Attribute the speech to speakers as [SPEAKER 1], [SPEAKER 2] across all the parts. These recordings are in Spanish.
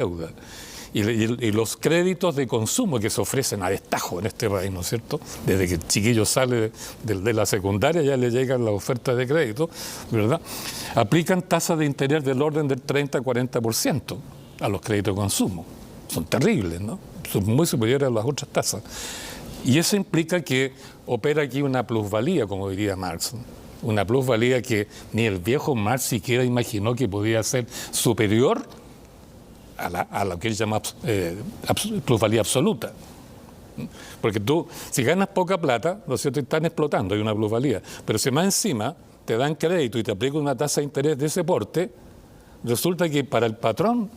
[SPEAKER 1] deuda. Y los créditos de consumo que se ofrecen a destajo en este país, ¿no es cierto? Desde que el chiquillo sale de la secundaria ya le llegan las ofertas de crédito, ¿verdad? Aplican tasas de interés del orden del 30-40% a los créditos de consumo. Son terribles, ¿no? Son muy superiores a las otras tasas. Y eso implica que opera aquí una plusvalía, como diría Marx, ¿no? Una plusvalía que ni el viejo Marx siquiera imaginó que podía ser superior a lo que él llama plusvalía absoluta. Porque tú, si ganas poca plata, ¿no es cierto?, están explotando, hay una plusvalía. Pero si más encima te dan crédito y te aplican una tasa de interés de ese porte, resulta que para el patrón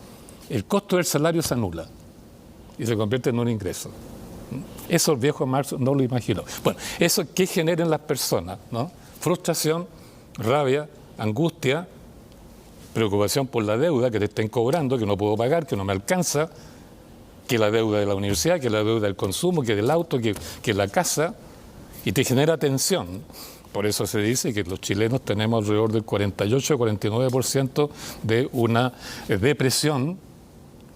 [SPEAKER 1] el costo del salario se anula y se convierte en un ingreso. Eso el viejo Marx no lo imaginó. Bueno, eso ¿qué genera en las personas?, ¿no? Frustración, rabia, angustia, preocupación por la deuda, que te estén cobrando, que no puedo pagar, que no me alcanza, que la deuda de la universidad, que la deuda del consumo, que del auto, que la casa, y te genera tensión. Por eso se dice que los chilenos tenemos alrededor del 48-49% de una depresión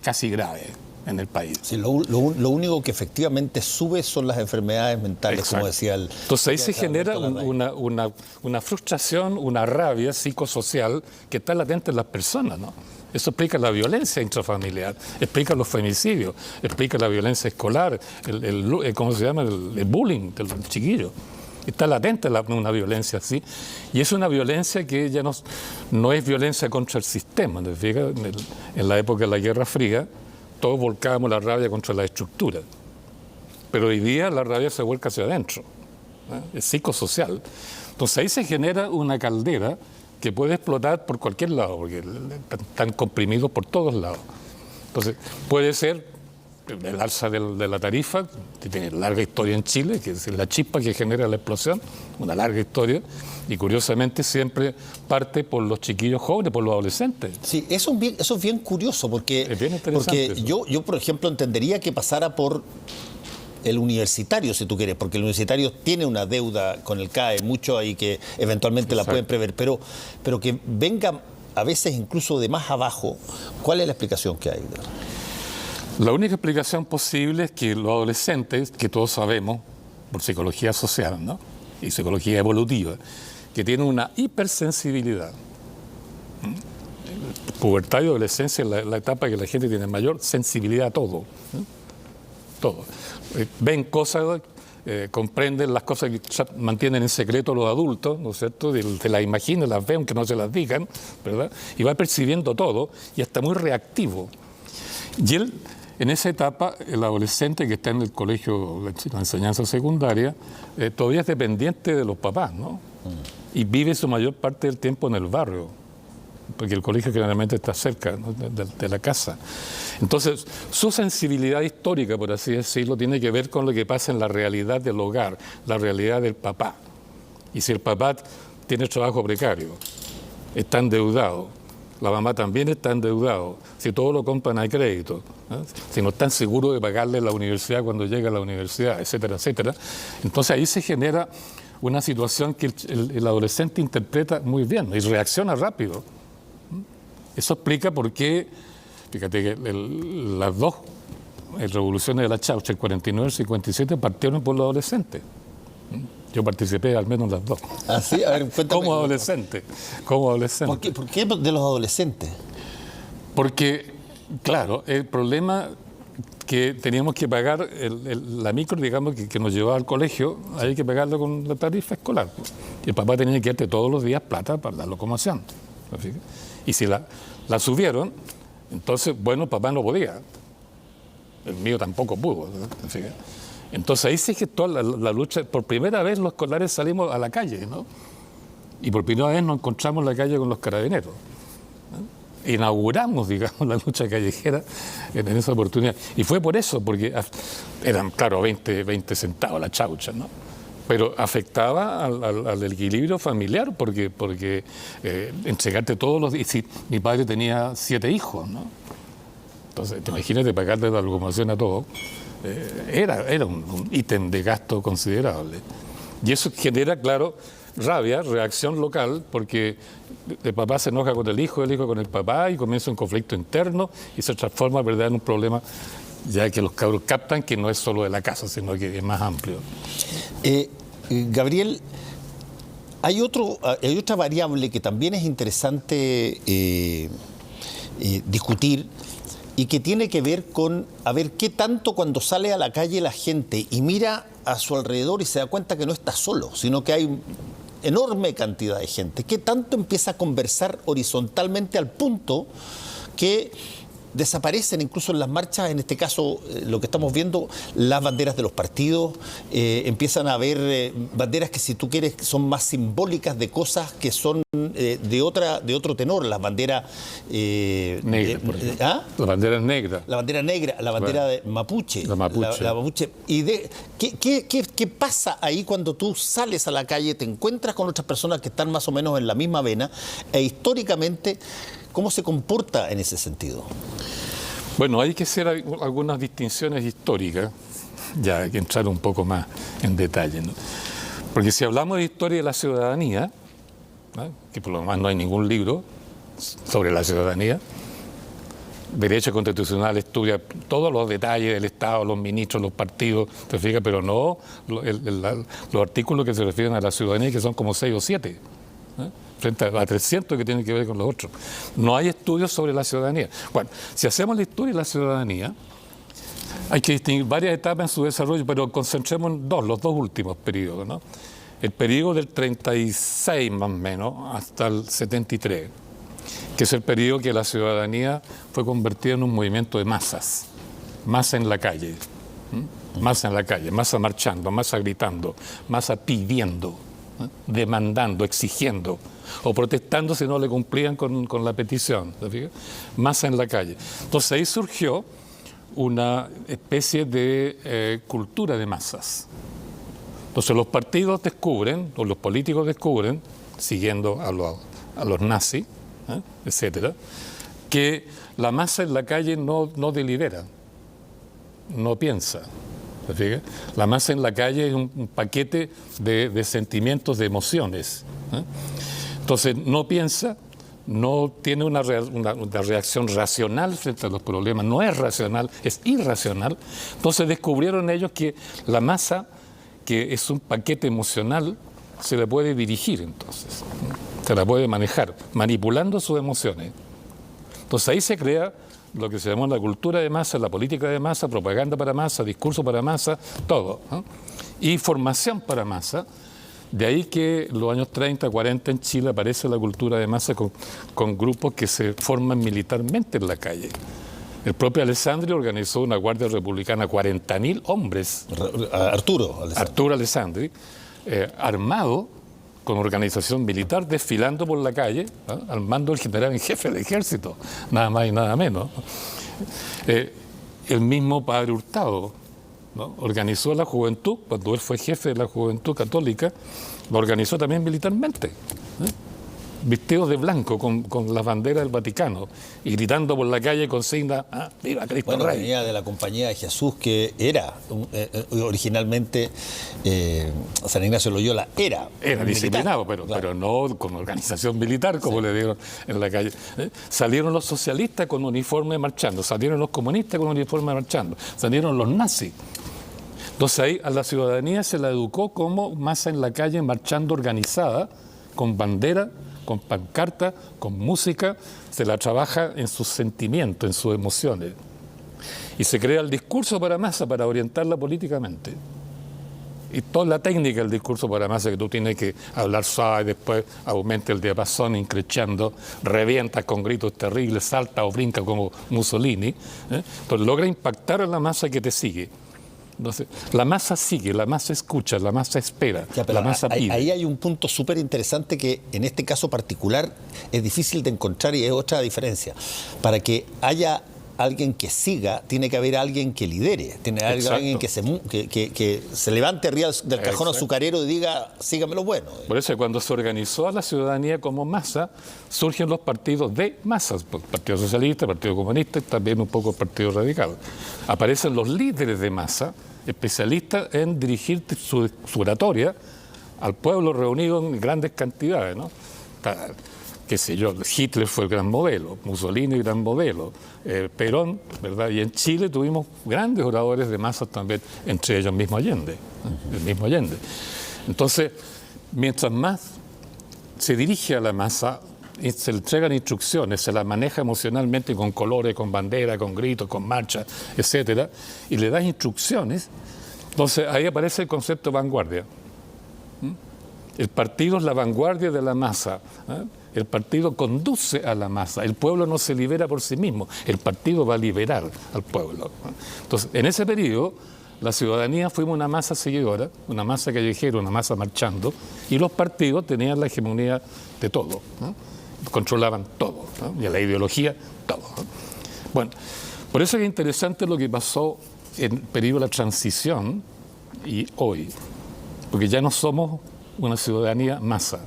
[SPEAKER 1] casi grave en el país.
[SPEAKER 2] Sí, lo único que efectivamente sube son las enfermedades mentales. Exacto. Como decía el...
[SPEAKER 1] Entonces ahí se genera una frustración, una rabia psicosocial que está latente en las personas, ¿no? Eso explica la violencia intrafamiliar, explica los femicidios, explica la violencia escolar, ¿cómo se llama? El bullying del chiquillo. Está latente una violencia así, y es una violencia que ya no es violencia contra el sistema, ¿no? En la época de la Guerra Fría, todos volcábamos la rabia contra la estructura, pero hoy día la rabia se vuelca hacia adentro, ¿eh? Es psicosocial. Entonces ahí se genera una caldera que puede explotar por cualquier lado, porque están comprimidos por todos lados. Entonces puede ser el alza de la tarifa, que tiene larga historia en Chile, que es la chispa que genera la explosión, una larga historia, y curiosamente siempre parte por los chiquillos jóvenes, por los adolescentes.
[SPEAKER 2] Sí, eso es bien curioso, porque,
[SPEAKER 1] es bien interesante
[SPEAKER 2] porque yo, por ejemplo, entendería que pasara por el universitario, si tú quieres, porque el universitario tiene una deuda con el CAE, mucho ahí que eventualmente la pueden prever, pero que venga a veces incluso de más abajo. ¿Cuál es la explicación que hay?
[SPEAKER 1] La única explicación posible es que los adolescentes, que todos sabemos, por psicología social, ¿no?, y psicología evolutiva, que tienen una hipersensibilidad. Pubertad y adolescencia es la etapa que la gente tiene mayor sensibilidad a todo. Todo. Ven cosas, comprenden las cosas que mantienen en secreto los adultos, ¿no es cierto? Se las imaginan, las ven, aunque no se las digan, ¿verdad? Y va percibiendo todo y está muy reactivo. Y él, en esa etapa, el adolescente que está en el colegio, la enseñanza secundaria, todavía es dependiente de los papás, ¿no? Y vive su mayor parte del tiempo en el barrio, porque el colegio generalmente está cerca, ¿no?, de la casa. Entonces, su sensibilidad histórica, por así decirlo, tiene que ver con lo que pasa en la realidad del hogar, la realidad del papá. Y si el papá tiene trabajo precario, está endeudado, la mamá también está endeudado, si todo lo compran a crédito, ¿eh?, si no están seguros de pagarle la universidad cuando llega a la universidad, etcétera, etcétera. Entonces ahí se genera una situación que el adolescente interpreta muy bien y reacciona rápido. Eso explica por qué, fíjate que las dos revoluciones de la Chaucha, el 49 y el 57, partieron por los adolescentes. Yo participé al menos en las dos.
[SPEAKER 2] ¿Ah, sí? A ver, cuéntame.
[SPEAKER 1] Como adolescente.
[SPEAKER 2] ¿Por qué de los adolescentes?
[SPEAKER 1] Porque, claro, el problema que teníamos que pagar la micro, digamos, que nos llevaba al colegio, hay que pagarlo con la tarifa escolar. Y el papá tenía que darte todos los días plata para la locomoción. Y si la subieron, entonces, bueno, papá no podía. El mío tampoco pudo. Entonces ahí se gestó la lucha. Por primera vez los escolares salimos a la calle, ¿no? Y por primera vez nos encontramos en la calle con los carabineros, ¿no? Inauguramos, digamos, la lucha callejera en esa oportunidad. Y fue por eso, porque eran, claro, 20 centavos la chaucha, ¿no? Pero afectaba al equilibrio familiar, porque entregarte todos los días. Si mi padre tenía 7 hijos, ¿no? Entonces, te imaginas de pagarle la locomoción a todos. Era un ítem de gasto considerable. Y eso genera, claro, rabia, reacción local, porque el papá se enoja con el hijo con el papá, y comienza un conflicto interno y se transforma, ¿verdad?, en un problema, ya que los cabros captan que no es solo de la casa, sino que es más amplio.
[SPEAKER 2] Gabriel, hay otra variable que también es interesante discutir, y que tiene que ver con, a ver, qué tanto cuando sale a la calle la gente y mira a su alrededor y se da cuenta que no está solo, sino que hay enorme cantidad de gente, qué tanto empieza a conversar horizontalmente al punto que desaparecen incluso en las marchas, en este caso lo que estamos viendo, las banderas de los partidos, empiezan a haber banderas que, si tú quieres, son más simbólicas de cosas que son de otro tenor, las banderas
[SPEAKER 1] negra, por ejemplo. La bandera es negra.
[SPEAKER 2] La bandera negra, la bandera de mapuche. La mapuche. ¿Y qué pasa ahí cuando tú sales a la calle, te encuentras con otras personas que están más o menos en la misma vena, e históricamente, cómo se comporta en ese sentido?
[SPEAKER 1] Bueno, hay que hacer algunas distinciones históricas, ya hay que entrar un poco más en detalle, ¿no? Porque si hablamos de historia de la ciudadanía, ¿no?, que por lo demás no hay ningún libro sobre la ciudadanía, Derecho Constitucional estudia todos los detalles del Estado, los ministros, los partidos, ¿te fijas? Pero no los artículos que se refieren a la ciudadanía, que son como 6 o 7, ¿no?, frente a 300 que tienen que ver con los otros. No hay estudios sobre la ciudadanía. Bueno, si hacemos la historia de la ciudadanía, hay que distinguir varias etapas en su desarrollo, pero concentremos en los dos últimos periodos, ¿no? El periodo del 36 más o menos hasta el 73, que es el periodo que la ciudadanía fue convertida en un movimiento de masas, masa en la calle, masa en la calle, masa marchando, masa gritando, masa pidiendo, demandando, exigiendo o protestando si no le cumplían con la petición, ¿te fijas? Masa en la calle. Entonces ahí surgió una especie de cultura de masas. Entonces los partidos descubren, o los políticos descubren, siguiendo a los nazis, etcétera, que la masa en la calle no delibera, no piensa. ¿Te fijas? La masa en la calle es un paquete de sentimientos, de emociones, ¿eh? Entonces no piensa, no tiene una reacción racional frente a los problemas, no es racional, es irracional. Entonces descubrieron ellos que la masa, que es un paquete emocional, se la puede dirigir, entonces, se la puede manejar, manipulando sus emociones. Entonces ahí se crea lo que se llamó la cultura de masa, la política de masa, propaganda para masa, discurso para masa, todo, ¿no? Y formación para masa. De ahí que los años 30, 40 en Chile aparece la cultura de masa con grupos que se forman militarmente en la calle. El propio Alessandri organizó una guardia republicana, 40.000 hombres. Arturo Alessandri, armado, con organización militar, desfilando por la calle, ¿no?, al mando del general en jefe del ejército, nada más y nada menos. El mismo padre Hurtado, ¿no?, organizó la juventud, cuando él fue jefe de la Juventud Católica, lo organizó también militarmente, vestidos de blanco con las banderas del Vaticano y gritando por la calle consigna ¡Viva Cristo Rey!
[SPEAKER 2] Venía de la Compañía de Jesús, que era originalmente San Ignacio Loyola era
[SPEAKER 1] disciplinado,
[SPEAKER 2] militar,
[SPEAKER 1] pero no con organización militar, como le dieron en la calle. Salieron los socialistas con uniforme marchando, salieron los comunistas con uniforme marchando, salieron los nazis. Entonces ahí a la ciudadanía se la educó como masa en la calle, marchando organizada, con bandera, con pancarta, con música, se la trabaja en sus sentimientos, en sus emociones. Y se crea el discurso para masa para orientarla políticamente. Y toda la técnica del discurso para masa, que tú tienes que hablar suave, después aumenta el diapasón, increchando, revientas con gritos terribles, salta o brinca como Mussolini, Entonces logra impactar a la masa que te sigue. Entonces, la masa sigue, la masa escucha, la masa espera, la masa pide.
[SPEAKER 2] Ahí hay un punto súper interesante que en este caso particular es difícil de encontrar, y es otra diferencia. Para que haya alguien que siga, tiene que haber alguien que lidere, tiene que haber alguien que se levante arriba del cajón azucarero y diga, sígame lo bueno.
[SPEAKER 1] Por eso cuando se organizó a la ciudadanía como masa, surgen los partidos de masas, Partido Socialista, Partido Comunista y también un poco el Partido Radical. Aparecen los líderes de masa, especialistas en dirigir su oratoria al pueblo reunido en grandes cantidades, ¿no? Qué sé yo, Hitler fue el gran modelo, Mussolini el gran modelo, Perón, ¿verdad? Y en Chile tuvimos grandes oradores de masas también, entre ellos mismo Allende, el mismo Allende. Entonces, mientras más se dirige a la masa, y se le entregan instrucciones, se la maneja emocionalmente con colores, con bandera, con gritos, con marchas, etcétera, y le das instrucciones, entonces ahí aparece el concepto de vanguardia. El partido es la vanguardia de la masa. El partido conduce a la masa. El pueblo no se libera por sí mismo. El partido va a liberar al pueblo. Entonces, en ese periodo, la ciudadanía fuimos una masa seguidora, una masa callejera, una masa marchando, y los partidos tenían la hegemonía de todo, ¿no? Controlaban todo, ¿no? Y la ideología, todo, ¿no? Bueno, por eso es interesante lo que pasó en el periodo de la transición y hoy, porque ya no somos una ciudadanía masa.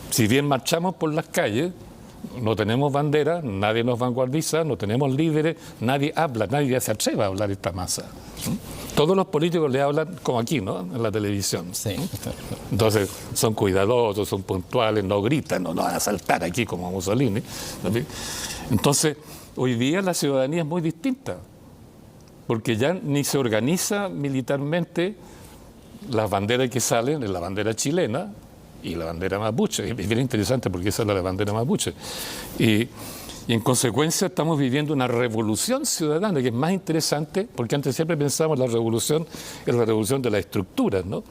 [SPEAKER 1] Si bien marchamos por las calles, no tenemos bandera, nadie nos vanguardiza, no tenemos líderes, nadie habla, nadie se atreve a hablar esta masa. Todos los políticos le hablan como aquí, ¿no? En la televisión.
[SPEAKER 2] Sí.
[SPEAKER 1] Entonces, son cuidadosos, son puntuales, no gritan, no van a saltar aquí como Mussolini. Entonces, hoy día la ciudadanía es muy distinta, porque ya ni se organiza militarmente. Las banderas que salen es la bandera chilena y la bandera mapuche. Es bien interesante porque esa es la bandera mapuche. Y en consecuencia estamos viviendo una revolución ciudadana que es más interesante, porque antes siempre pensábamos la revolución es la revolución de las estructuras, ¿no?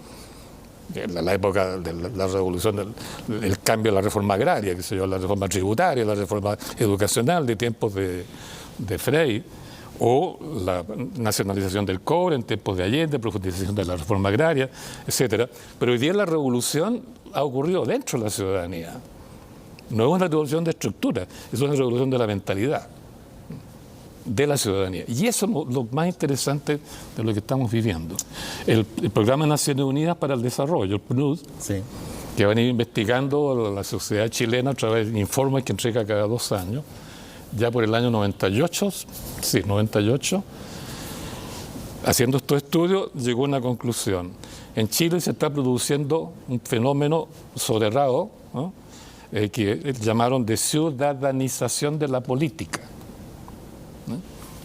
[SPEAKER 1] En la época de la revolución, el cambio de la reforma agraria, que se llama la reforma tributaria, la reforma educacional de tiempos de Frey, o la nacionalización del cobre en tiempos de Allende, profundización de la reforma agraria, etcétera. Pero hoy día la revolución ha ocurrido dentro de la ciudadanía. No es una revolución de estructura, es una revolución de la mentalidad de la ciudadanía. Y eso es lo más interesante de lo que estamos viviendo. El Programa de Naciones Unidas para el Desarrollo, el PNUD, sí, que ha venido investigando la sociedad chilena a través de informes que entrega cada 2 años, ya por el año 98, sí, 98, haciendo estos estudios, llegó a una conclusión. En Chile se está produciendo un fenómeno soterrado, ¿no? Que llamaron de ciudadanización de la política, ¿no?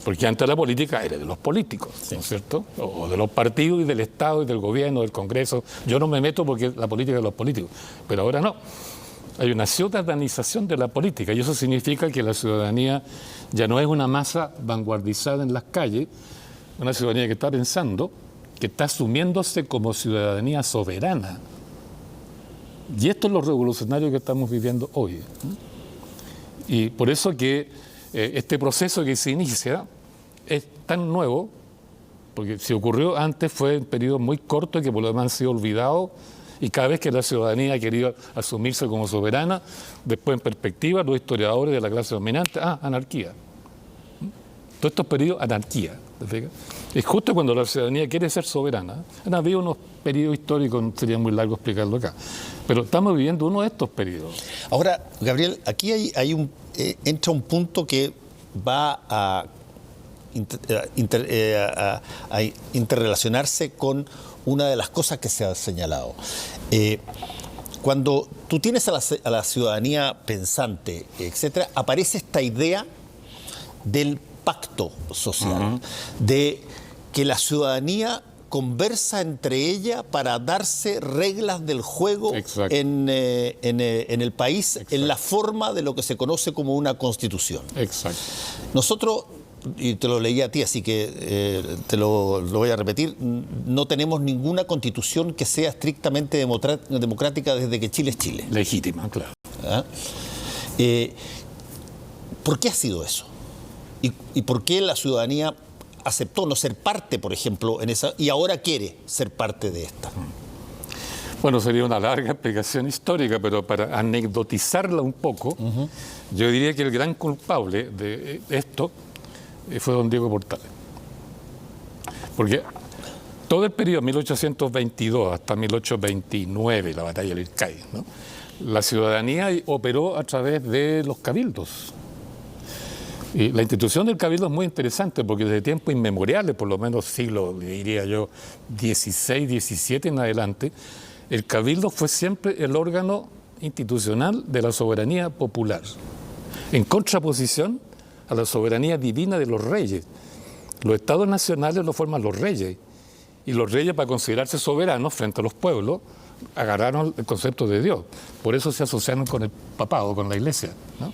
[SPEAKER 1] Porque antes la política era de los políticos, sí, ¿no es cierto? O de los partidos y del Estado y del gobierno, del Congreso. Yo no me meto porque la política es de los políticos, pero ahora no. Hay una ciudadanización de la política y eso significa que la ciudadanía ya no es una masa vanguardizada en las calles, una ciudadanía que está pensando, que está asumiéndose como ciudadanía soberana. Y esto es lo revolucionario que estamos viviendo hoy. Y por eso que este proceso que se inicia es tan nuevo, porque si ocurrió antes fue un periodo muy corto y que por lo demás han sido olvidados. Y cada vez que la ciudadanía ha querido asumirse como soberana, después en perspectiva, los historiadores de la clase dominante, anarquía. Todos estos periodos, anarquía. Es justo cuando la ciudadanía quiere ser soberana. Han habido unos periodos históricos, sería muy largo explicarlo acá, pero estamos viviendo uno de estos periodos.
[SPEAKER 2] Ahora, Gabriel, aquí entra un punto que va a interrelacionarse con una de las cosas que se ha señalado. Cuando tú tienes a la ciudadanía pensante, etcétera, aparece esta idea del pacto social, de que la ciudadanía conversa entre ella para darse reglas del juego en el país, en la forma de lo que se conoce como una constitución.
[SPEAKER 1] Exacto.
[SPEAKER 2] Nosotros, y te lo leí a ti, así que te lo voy a repetir, no tenemos ninguna constitución que sea estrictamente democrática desde que Chile es Chile.
[SPEAKER 1] Legítima, claro.
[SPEAKER 2] ¿Ah? ¿Por qué ha sido eso? ¿Y por qué la ciudadanía aceptó no ser parte, por ejemplo, en esa, y ahora quiere ser parte de esta?
[SPEAKER 1] Bueno, sería una larga explicación histórica, pero para anecdotizarla un poco, yo diría que el gran culpable de esto fue don Diego Portales. Porque todo el periodo 1822 hasta 1829, la batalla del Ircay, ¿no? La ciudadanía operó a través de los cabildos. Y la institución del cabildo es muy interesante porque desde tiempos inmemoriales, por lo menos siglo, diría yo, XVI, XVII en adelante, el cabildo fue siempre el órgano institucional de la soberanía popular, en contraposición a la soberanía divina de los reyes. Los estados nacionales lo forman los reyes, y los reyes, para considerarse soberanos frente a los pueblos, agarraron el concepto de Dios. Por eso se asociaron con el papado, con la iglesia, ¿no?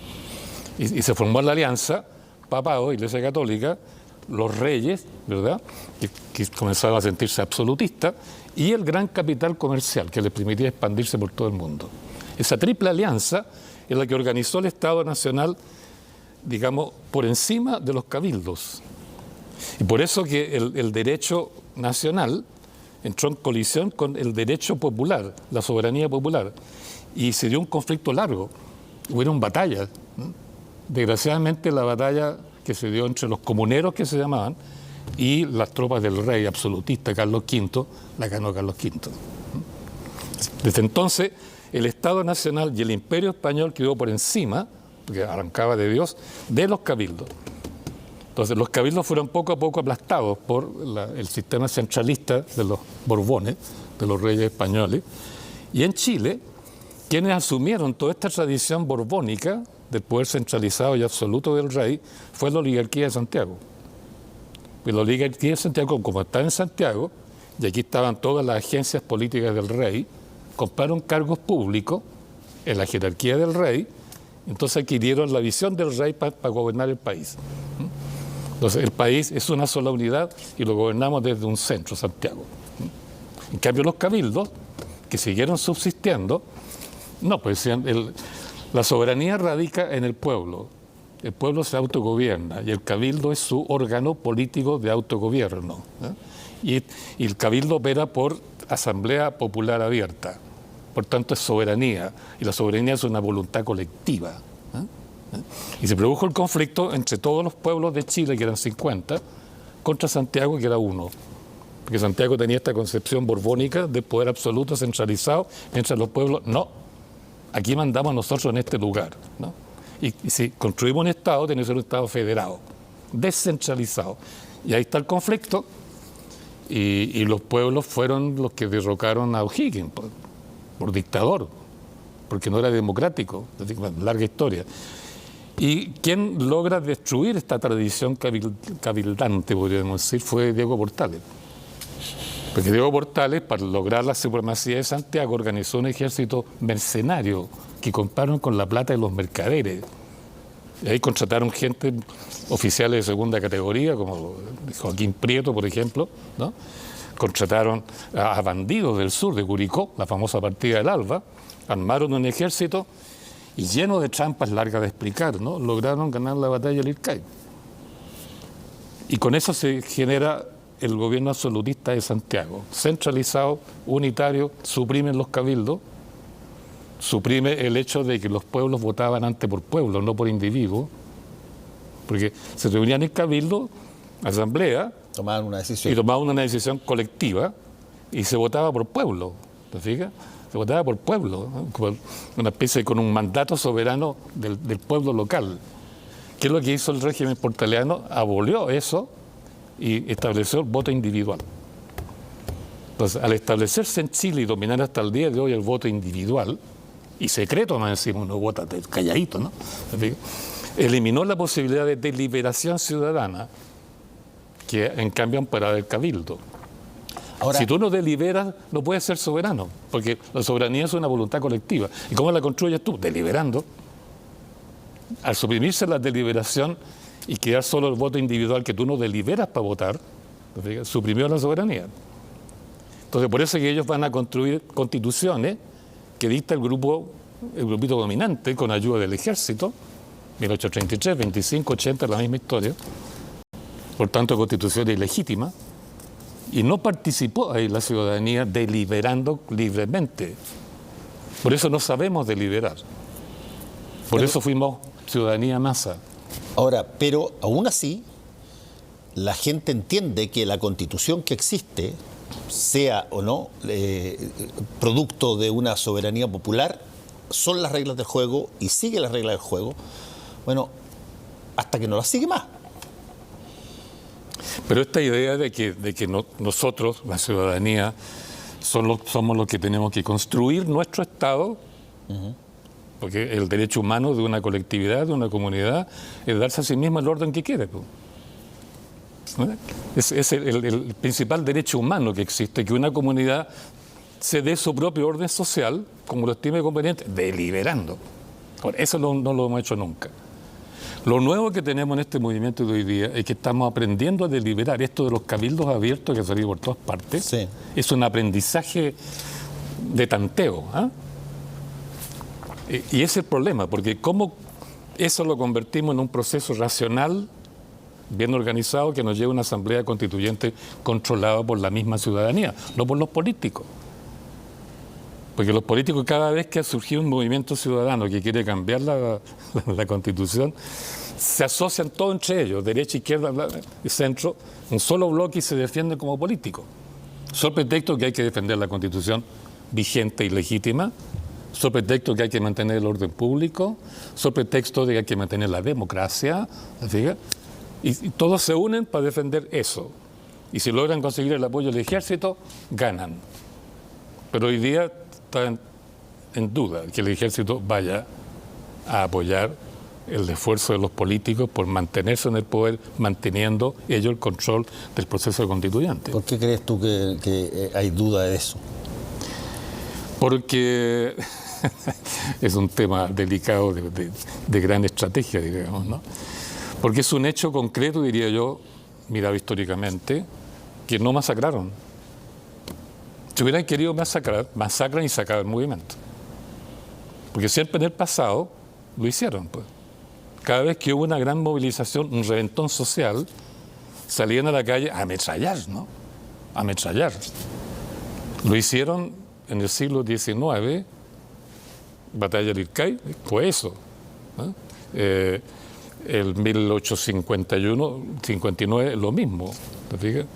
[SPEAKER 1] Y se formó la alianza papado, iglesia católica, los reyes, ¿verdad?, que comenzaban a sentirse absolutistas, y el gran capital comercial que les permitía expandirse por todo el mundo. Esa triple alianza es la que organizó el Estado Nacional, digamos, por encima de los cabildos. Y por eso que el derecho nacional entró en colisión con el derecho popular, la soberanía popular, y se dio un conflicto largo. Hubieron batallas, ¿no? Desgraciadamente, la batalla que se dio entre los comuneros, que se llamaban, y las tropas del rey absolutista Carlos V, la ganó Carlos V. Desde entonces, el Estado Nacional y el Imperio Español quedó por encima, porque arrancaba de Dios, de los cabildos. Entonces, los cabildos fueron poco a poco aplastados por el sistema centralista de los Borbones, de los reyes españoles. Y en Chile, quienes asumieron toda esta tradición borbónica del poder centralizado y absoluto del rey, fue la oligarquía de Santiago. Y la oligarquía de Santiago, como está en Santiago, y aquí estaban todas las agencias políticas del rey, compraron cargos públicos en la jerarquía del rey, entonces adquirieron la visión del rey para gobernar el país. Entonces, el país es una sola unidad y lo gobernamos desde un centro, Santiago. En cambio, los cabildos, que siguieron subsistiendo, no, pues decían, la soberanía radica en el pueblo se autogobierna y el cabildo es su órgano político de autogobierno, ¿eh? Y el cabildo opera por asamblea popular abierta, por tanto es soberanía, y la soberanía es una voluntad colectiva, ¿eh? Y se produjo el conflicto entre todos los pueblos de Chile, que eran 50, contra Santiago, que era uno. Porque Santiago tenía esta concepción borbónica de poder absoluto centralizado, mientras los pueblos, no, aquí mandamos nosotros en este lugar, ¿no? Y si construimos un Estado, tiene que ser un Estado federado, descentralizado. Y ahí está el conflicto, y los pueblos fueron los que derrocaron a O'Higgins por dictador, porque no era democrático, larga historia. Y quien logra destruir esta tradición cabildante, podríamos decir, fue Diego Portales. Porque Diego Portales, para lograr la supremacía de Santiago, organizó un ejército mercenario que compraron con la plata de los mercaderes. Y ahí contrataron gente, oficiales de segunda categoría, como Joaquín Prieto, por ejemplo, ¿no? Contrataron a bandidos del sur, de Curicó, la famosa partida del Alba, armaron un ejército y lleno de trampas largas de explicar, ¿no? Lograron ganar la batalla del Ircay. Y con eso se genera el gobierno absolutista de Santiago, centralizado, unitario, suprimen los cabildos, suprime el hecho de que los pueblos votaban antes por pueblo, no por individuo, porque se reunían en cabildo, asamblea,
[SPEAKER 2] tomaban una decisión.
[SPEAKER 1] Y tomaban una decisión colectiva y se votaba por pueblo, ¿te fijas? Se votaba por pueblo, ¿no? Como una especie con un mandato soberano del pueblo local. ¿Qué es lo que hizo el régimen portaliano? Abolió eso y estableció el voto individual. Entonces, al establecerse en Chile y dominar hasta el día de hoy el voto individual, y secreto más encima, uno vota calladito, ¿no? Eliminó la posibilidad de deliberación ciudadana, que en cambio amparaba el cabildo. Ahora, si tú no deliberas, no puedes ser soberano, porque la soberanía es una voluntad colectiva. ¿Y cómo la construyes tú? Deliberando. Al suprimirse la deliberación y quedar solo el voto individual que tú no deliberas para votar, suprimió la soberanía. Entonces, por eso es que ellos van a construir constituciones que dicta el grupito dominante con ayuda del ejército, 1833, 25, 80, la misma historia. Por tanto, constitución ilegítima. Y no participó ahí la ciudadanía deliberando libremente. Por eso no sabemos deliberar. Por eso fuimos ciudadanía masa.
[SPEAKER 2] Ahora, pero aún así, la gente entiende que la constitución que existe, sea o no producto de una soberanía popular, son las reglas del juego y sigue las reglas del juego, bueno, hasta que no las sigue más.
[SPEAKER 1] Pero esta idea de que nosotros, la ciudadanía, somos los que tenemos que construir nuestro Estado, porque el derecho humano de una colectividad, de una comunidad, es darse a sí misma el orden que quiere. ¿No? Es el principal derecho humano que existe, que una comunidad se dé su propio orden social, como lo estime conveniente, deliberando. Ahora, eso no lo hemos hecho nunca. Lo nuevo que tenemos en este movimiento de hoy día es que estamos aprendiendo a deliberar. Esto de los cabildos abiertos que ha salido por todas partes, sí, es un aprendizaje de tanteo. Y ese es el problema, porque cómo eso lo convertimos en un proceso racional, bien organizado, que nos lleve a una asamblea constituyente controlada por la misma ciudadanía, no por los políticos. Porque los políticos, cada vez que ha surgido un movimiento ciudadano que quiere cambiar la Constitución, se asocian todos entre ellos, derecha, izquierda, centro, un solo bloque, y se defienden como políticos. Sobre pretexto que hay que defender la Constitución vigente y legítima, sobre pretexto que hay que mantener el orden público, sobre pretexto de que hay que mantener la democracia, ¿fíjate? Y todos se unen para defender eso. Y si logran conseguir el apoyo del ejército, ganan. Pero hoy día está en duda que el ejército vaya a apoyar el esfuerzo de los políticos por mantenerse en el poder, manteniendo ellos el control del proceso constituyente.
[SPEAKER 2] ¿Por qué crees tú que hay duda de eso?
[SPEAKER 1] Porque es un tema delicado de gran estrategia, digamos, ¿no? Porque es un hecho concreto, diría yo, mirado históricamente, que no masacraron. Si hubieran querido masacrar, masacran y sacan el movimiento. Porque siempre en el pasado lo hicieron, pues. Cada vez que hubo una gran movilización, un reventón social, salían a la calle a ametrallar, ¿no? A ametrallar. Lo hicieron en el siglo XIX, Batalla de Ircay, fue eso, ¿no? El 1851, 59, lo mismo, ¿te fijas?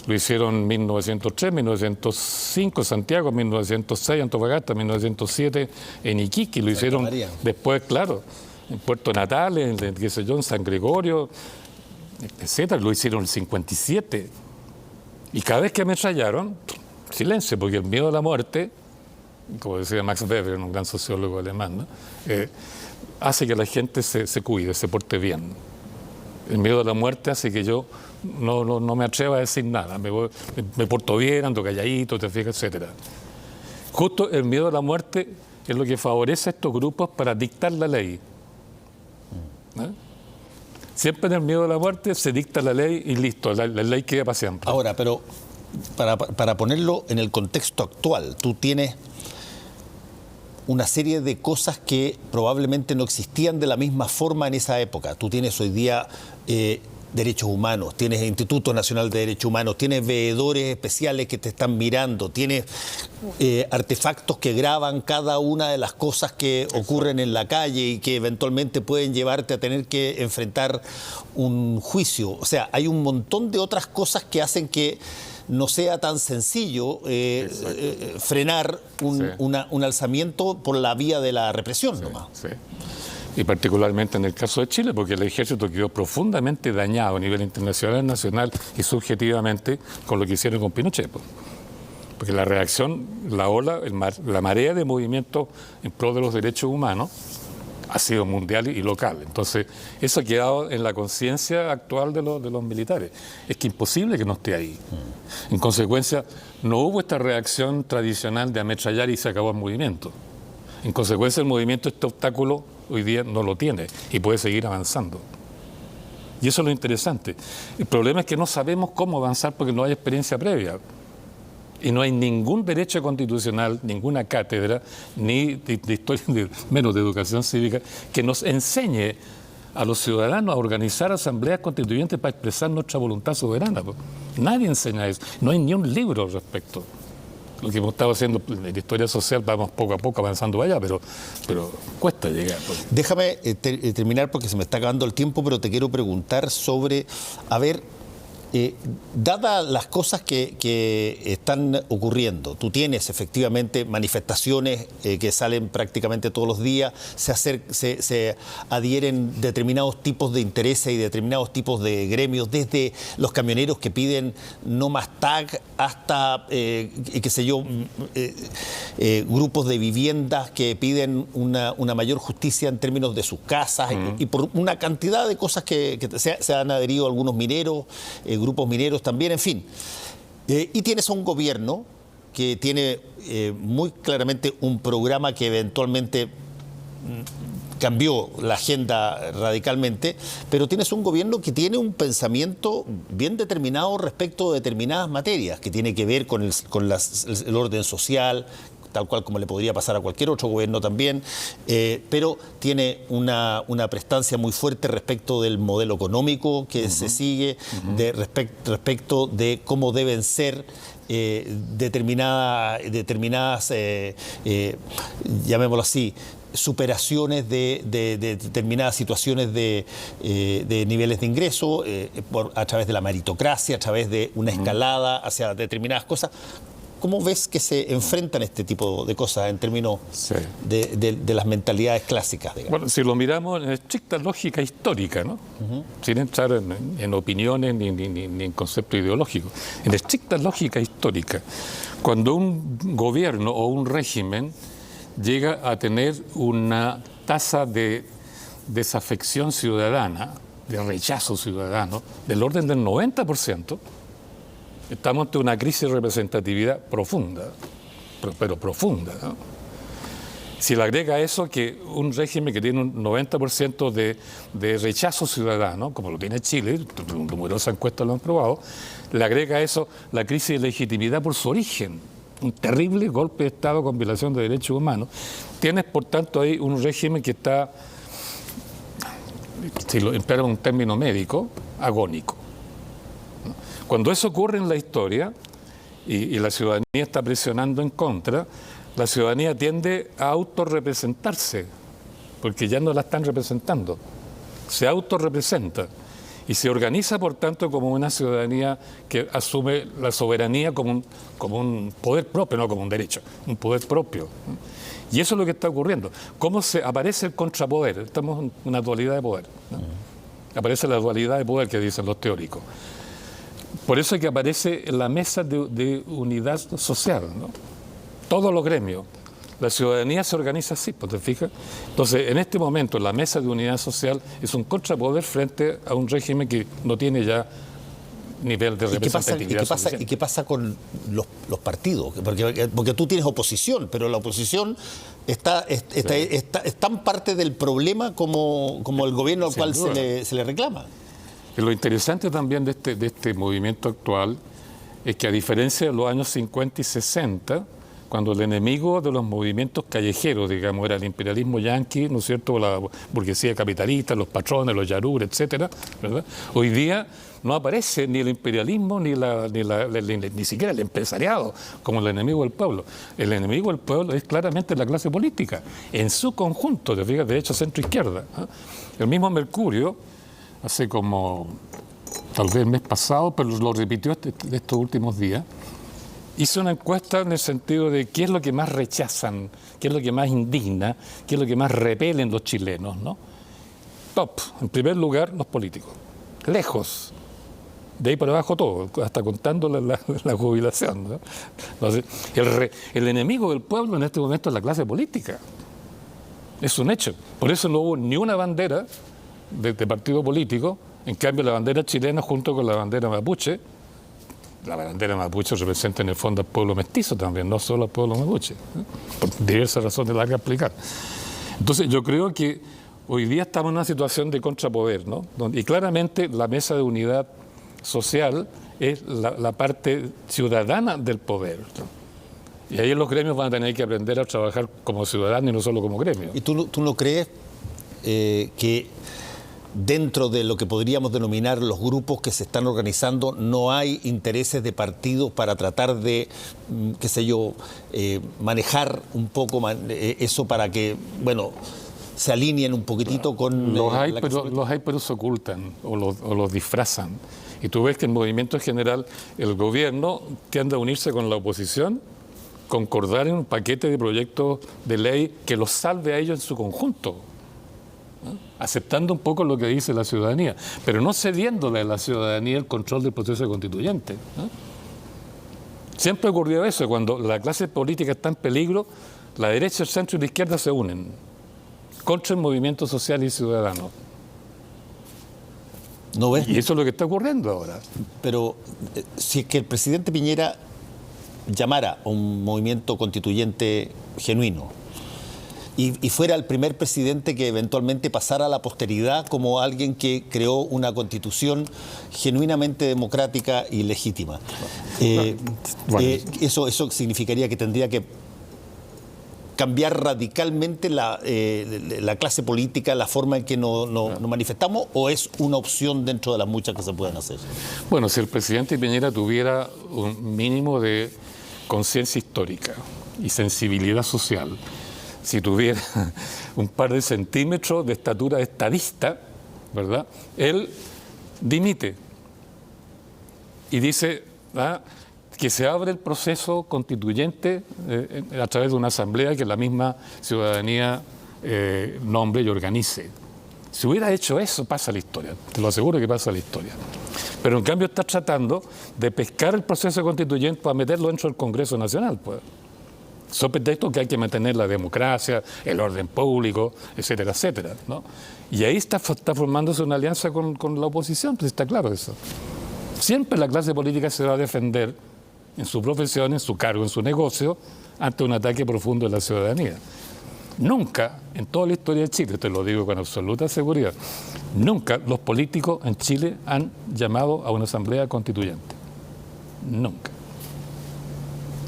[SPEAKER 1] Lo hicieron en 1903, 1905 Santiago, 1906 Antofagasta, 1907 en Iquique, lo hicieron después, claro, en Puerto Natales, en, qué sé yo, en San Gregorio, etcétera, lo hicieron en el 57. Y cada vez que ametrallaron, silencio, porque el miedo a la muerte, como decía Max Weber, un gran sociólogo alemán, ¿no? Hace que la gente se cuide, se porte bien. El miedo a la muerte hace que yo no me atreva a decir nada, me porto bien, ando calladito, te fijas, etcétera. Justo el miedo a la muerte es lo que favorece a estos grupos para dictar la ley. Siempre en el miedo a la muerte se dicta la ley y listo, la ley queda para siempre.
[SPEAKER 2] Ahora, pero para ponerlo en el contexto actual, tú tienes una serie de cosas que probablemente no existían de la misma forma en esa época. Tú tienes hoy día derechos humanos, tienes el Instituto Nacional de Derechos Humanos, tienes veedores especiales que te están mirando, tienes artefactos que graban cada una de las cosas que ocurren en la calle y que eventualmente pueden llevarte a tener que enfrentar un juicio. O sea, hay un montón de otras cosas que hacen que no sea tan sencillo frenar un alzamiento por la vía de la represión nomás.
[SPEAKER 1] Sí. Y particularmente en el caso de Chile, porque el ejército quedó profundamente dañado a nivel internacional, nacional y subjetivamente con lo que hicieron con Pinochet. Porque la reacción, la ola, la marea de movimientos en pro de los derechos humanos ha sido mundial y local. Entonces, eso ha quedado en la conciencia actual de los militares. Es que imposible que no esté ahí. En consecuencia, no hubo esta reacción tradicional de ametrallar y se acabó el movimiento. En consecuencia, el movimiento, este obstáculo, hoy día no lo tiene y puede seguir avanzando. Y eso es lo interesante. El problema es que no sabemos cómo avanzar porque no hay experiencia previa. Y no hay ningún derecho constitucional, ninguna cátedra, ni de historia, menos de educación cívica, que nos enseñe a los ciudadanos a organizar asambleas constituyentes para expresar nuestra voluntad soberana. Nadie enseña eso. No hay ni un libro al respecto. Lo que hemos estado haciendo en la historia social, vamos poco a poco avanzando allá, pero cuesta llegar.
[SPEAKER 2] Déjame terminar porque se me está acabando el tiempo, pero te quiero preguntar sobre, a ver, Dadas las cosas que están ocurriendo, tú tienes efectivamente manifestaciones que salen prácticamente todos los días, se adhieren determinados tipos de intereses y determinados tipos de gremios, desde los camioneros que piden no más TAC hasta, qué sé yo, grupos de viviendas que piden una mayor justicia en términos de sus casas, y por una cantidad de cosas que se han adherido algunos mineros, grupos mineros también, en fin. Y tienes a un gobierno que tiene muy claramente un programa que eventualmente cambió la agenda radicalmente, pero tienes un gobierno que tiene un pensamiento bien determinado respecto de determinadas materias, que tiene que ver con el orden social, tal cual como le podría pasar a cualquier otro gobierno también, pero tiene una prestancia muy fuerte respecto del modelo económico que se sigue, respecto de cómo deben ser determinadas, llamémoslo así, superaciones de determinadas situaciones de niveles de ingreso, a través de la meritocracia, a través de una escalada hacia determinadas cosas. ¿Cómo ves que se enfrentan este tipo de cosas en términos de las mentalidades clásicas, digamos?
[SPEAKER 1] Bueno, si lo miramos en estricta lógica histórica, ¿no? Sin entrar en opiniones ni en conceptos ideológicos, en estricta lógica histórica, cuando un gobierno o un régimen llega a tener una tasa de desafección ciudadana, de rechazo ciudadano, del orden del 90%, estamos ante una crisis de representatividad profunda, pero profunda, ¿no? Si le agrega a eso que un régimen que tiene un 90% de rechazo ciudadano, como lo tiene Chile, numerosas encuestas lo han probado, le agrega a eso la crisis de legitimidad por su origen, un terrible golpe de Estado con violación de derechos humanos. Tienes, por tanto, ahí un régimen que está, si lo empleamos un término médico, agónico. Cuando eso ocurre en la historia y la ciudadanía está presionando en contra, la ciudadanía tiende a autorrepresentarse, porque ya no la están representando. Se autorrepresenta y se organiza, por tanto, como una ciudadanía que asume la soberanía como un poder propio, no como un derecho, un poder propio. Y eso es lo que está ocurriendo. ¿Cómo se aparece el contrapoder? Estamos en una dualidad de poder, ¿no? Aparece la dualidad de poder que dicen los teóricos. Por eso es que aparece la mesa de unidad social, ¿no? Todos los gremios. La ciudadanía se organiza así, pues, ¿te fijas? Entonces, en este momento, la mesa de unidad social es un contrapoder frente a un régimen que no tiene ya nivel de representatividad.
[SPEAKER 2] ¿Y qué pasa con los partidos? Porque tú tienes oposición, pero la oposición es tan parte del problema como el gobierno al cual se le reclama.
[SPEAKER 1] Lo interesante también de este movimiento actual es que, a diferencia de los años 50 y 60, cuando el enemigo de los movimientos callejeros, digamos, era el imperialismo yanqui, ¿no es cierto?, la burguesía capitalista, los patrones, los yarur, etcétera, ¿verdad? Hoy día no aparece ni el imperialismo ni siquiera el empresariado como el enemigo del pueblo. El enemigo del pueblo es claramente la clase política, en su conjunto, te fijas, derecha, centro, izquierda, ¿eh? El mismo Mercurio, hace como, tal vez el mes pasado, pero lo repitió estos últimos días, hizo una encuesta en el sentido de qué es lo que más rechazan, qué es lo que más indigna, qué es lo que más repelen los chilenos, ¿no? Top, en primer lugar, los políticos, lejos, de ahí para abajo todo, hasta contando la jubilación, ¿no? Entonces, el enemigo del pueblo en este momento es la clase política, es un hecho. Por eso no hubo ni una bandera de partido político. En cambio, la bandera chilena junto con la bandera mapuche, la bandera mapuche representa en el fondo al pueblo mestizo también, no solo al pueblo mapuche, ¿eh? Por diversas razones largas a explicar. Entonces, yo creo que hoy día estamos en una situación de contrapoder, ¿no? Y claramente la mesa de unidad social es la parte ciudadana del poder, ¿no? Y ahí los gremios van a tener que aprender a trabajar como ciudadanos y no solo como gremios.
[SPEAKER 2] ¿Y tú no crees que dentro de lo que podríamos denominar los grupos que se están organizando no hay intereses de partidos para tratar de, manejar un poco eso para que, bueno, se alineen un poquitito con...
[SPEAKER 1] Los hay, pero se ocultan o los disfrazan. Y tú ves que el movimiento en general, el gobierno tiende a unirse con la oposición, concordar en un paquete de proyectos de ley que los salve a ellos en su conjunto, ¿no? Aceptando un poco lo que dice la ciudadanía, pero no cediéndole a la ciudadanía el control del proceso constituyente, ¿no? Siempre ocurrió eso, cuando la clase política está en peligro, la derecha, el centro y la izquierda se unen contra el movimiento social y ciudadano.
[SPEAKER 2] ¿No ves?
[SPEAKER 1] Y eso es lo que está ocurriendo ahora.
[SPEAKER 2] Pero si es que el presidente Piñera llamara a un movimiento constituyente genuino y fuera el primer presidente que eventualmente pasara a la posteridad como alguien que creó una constitución genuinamente democrática y legítima, eso significaría que tendría que cambiar radicalmente la clase política, la forma en que nos manifestamos, o es una opción dentro de las muchas que se pueden hacer?
[SPEAKER 1] Bueno, si el presidente Piñera tuviera un mínimo de conciencia histórica y sensibilidad social, si tuviera un par de centímetros de estatura estadista, ¿verdad?, él dimite y dice que se abre el proceso constituyente a través de una asamblea que la misma ciudadanía nombre y organice. Si hubiera hecho eso, pasa la historia, te lo aseguro que pasa la historia. Pero en cambio está tratando de pescar el proceso constituyente para meterlo dentro del Congreso Nacional, pues. Son pretextos que hay que mantener la democracia, el orden público, etcétera, etcétera, ¿no? Y ahí está formándose una alianza con la oposición, pues está claro eso. Siempre la clase política se va a defender en su profesión, en su cargo, en su negocio, ante un ataque profundo de la ciudadanía. Nunca, en toda la historia de Chile, te lo digo con absoluta seguridad, nunca los políticos en Chile han llamado a una asamblea constituyente. Nunca.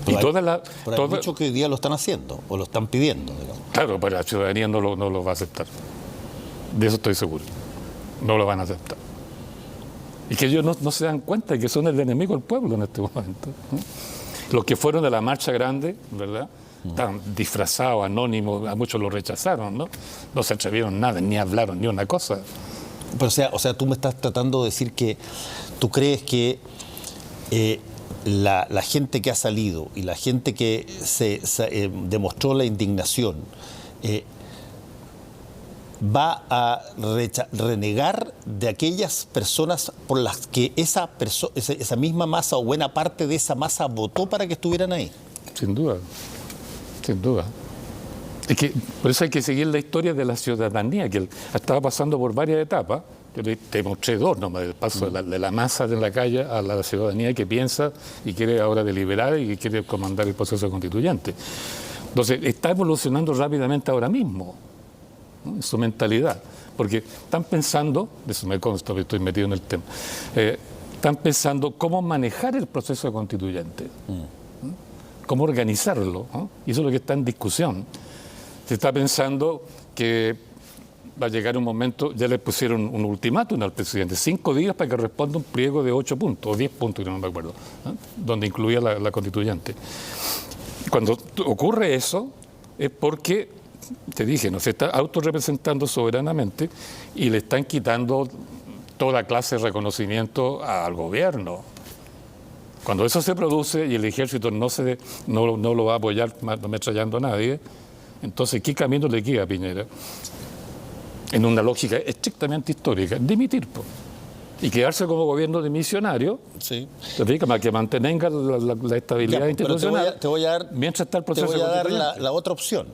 [SPEAKER 2] Pero hay muchos que hoy día lo están haciendo, o lo están pidiendo, digamos.
[SPEAKER 1] Claro, pero la ciudadanía no lo va a aceptar. De eso estoy seguro. No lo van a aceptar. Y que ellos no se dan cuenta de que son el enemigo del pueblo en este momento, ¿no? Los que fueron de la marcha grande, ¿verdad?, estaban disfrazados, anónimos, a muchos lo rechazaron, ¿no? No se atrevieron nada, ni hablaron ni una cosa.
[SPEAKER 2] Pero, o sea, tú me estás tratando de decir que tú crees que la gente que ha salido y la gente que demostró la indignación va a renegar de aquellas personas por las que esa misma masa o buena parte de esa masa votó para que estuvieran ahí.
[SPEAKER 1] Sin duda, sin duda. Es que por eso hay que seguir la historia de la ciudadanía, que estaba pasando por varias etapas. Yo te mostré dos nomás, el paso de la masa de la calle a la ciudadanía que piensa y quiere ahora deliberar y que quiere comandar el proceso constituyente. Entonces, está evolucionando rápidamente ahora mismo, ¿no?, en su mentalidad, porque están pensando, de eso me consta, porque estoy metido en el tema, están pensando cómo manejar el proceso constituyente, ¿no?, cómo organizarlo, ¿no? Y eso es lo que está en discusión. Se está pensando que va a llegar un momento, ya le pusieron un ultimátum al presidente, 5 días para que responda un pliego de 8 puntos, o 10 puntos, no me acuerdo, ¿no?, donde incluía la constituyente. Cuando ocurre eso, es porque, te dije, no se está autorrepresentando soberanamente y le están quitando toda clase de reconocimiento al gobierno. Cuando eso se produce y el ejército no lo va a apoyar ametrallando a nadie, entonces, ¿qué camino le queda a Piñera? En una lógica estrictamente histórica, dimitir, y quedarse como gobierno de misionario,
[SPEAKER 2] sí,
[SPEAKER 1] que mantenga la estabilidad institucional,
[SPEAKER 2] te voy a dar,
[SPEAKER 1] mientras está el proceso.
[SPEAKER 2] Te voy a dar la otra opción.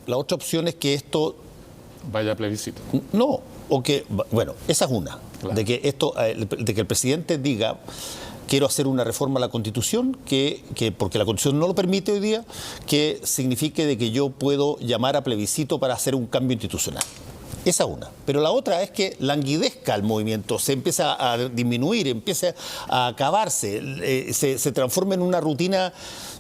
[SPEAKER 2] La otra opción es que esto
[SPEAKER 1] vaya a plebiscito.
[SPEAKER 2] No, o que, bueno, esa es una, claro, de que el presidente diga: quiero hacer una reforma a la Constitución, que porque la Constitución no lo permite hoy día, que signifique de que yo puedo llamar a plebiscito para hacer un cambio institucional. Esa una. Pero la otra es que languidezca el movimiento, se empieza a disminuir, empieza a acabarse, se transforma en una rutina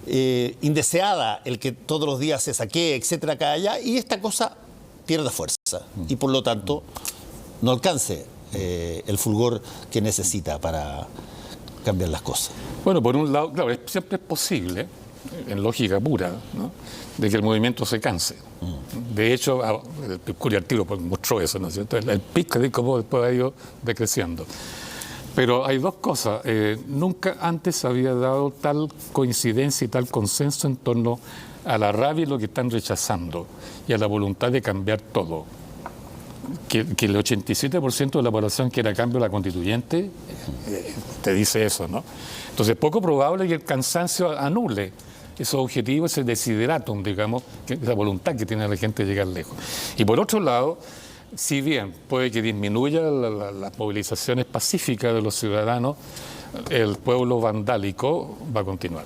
[SPEAKER 2] indeseada, el que todos los días se saquee, etcétera, acá allá, y esta cosa pierda fuerza y por lo tanto no alcance el fulgor que necesita para cambiar las cosas.
[SPEAKER 1] Bueno, por un lado, claro, siempre es posible, en lógica pura, ¿no?, de que el movimiento se canse. De hecho, el Curiartiro mostró eso, ¿no es cierto? El pico de cómo después ha ido decreciendo. Pero hay dos cosas. Nunca antes había dado tal coincidencia y tal consenso en torno a la rabia y lo que están rechazando y a la voluntad de cambiar todo. Que el 87% de la población quiera cambio de la constituyente, te dice eso, ¿no? Entonces es poco probable que el cansancio anule esos objetivos, ese desideratum, digamos, esa voluntad que tiene la gente de llegar lejos. Y por otro lado, si bien puede que disminuya las movilizaciones pacíficas de los ciudadanos, el pueblo vandálico va a continuar.